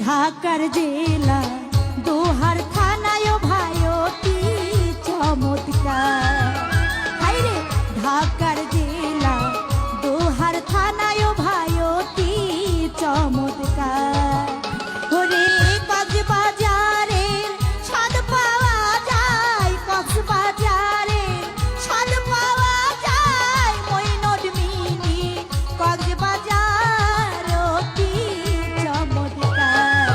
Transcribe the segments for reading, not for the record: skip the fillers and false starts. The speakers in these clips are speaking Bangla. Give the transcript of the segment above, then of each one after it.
ঢাকার জেলা দোহার থানায় ভাইও কি চমৎকার। হাইরে ঢাকার জেলা দোহার থানায় ভাইও কি চমৎকার। ওরে কক্সবাজারের স্বাদ পাওয়া যায়, কক্সবাজারের স্বাদ পাওয়া যায়, মইনট মিনি কক্সবাজার অতি চমৎকার।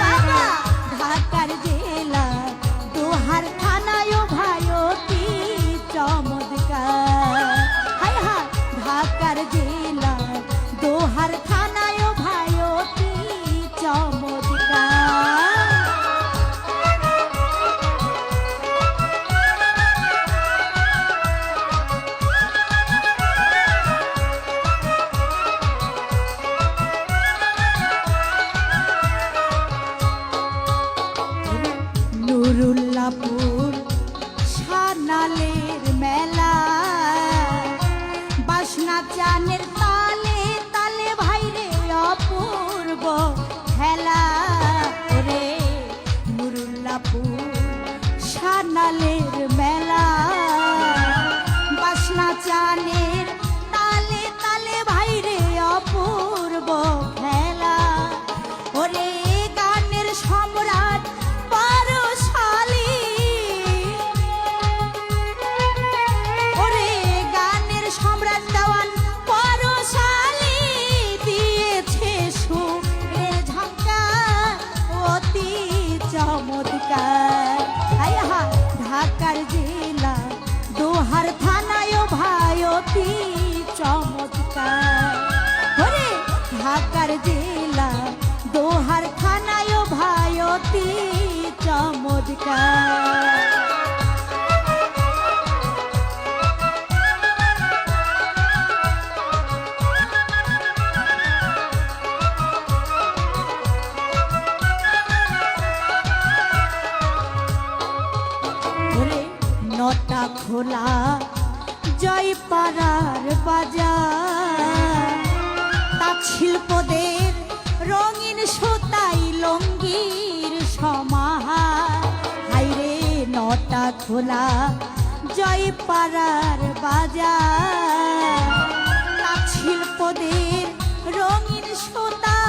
বাবা ঢাকার জেলা দোহার থানায় ভাই অতি চমৎকার। হায় হায় ঢাকার জেলা দোহার থানায় ভাই অতি চমৎকার। নুরুল্লাপুর সানালের মেলা, বাসনা চানের তালে তালে ভাইরে অপূর্ব খেলা। ওরে নুরুল্লাপুর সানালের মেলা, বাসনা চানের তালে তালে ভাইরে অপূর্ব খেলা। ওরে গানের সম্রাট পরশালী, ওরে গানের সম্রাট দেওয়ান পরশালী, দিয়েছে সুরের ঝঙ্কার অতি চমৎকার। হায় হায় ঢাকার জেলা দোহার থানায় ভাই অতি চমৎকার। ওরে ঢাকার জেলা দোহার থানায় ভাই অতি চমৎকার। ওরে নটা খোলা জয়পাড়ার বাজার, তাঁত শিল্পদের রঙিন সুতাই লঙ্গির সমাহার। হাইরে নটা খোলা জয়পাড়ার বাজার, তাঁত শিল্পদের রঙিন সুতা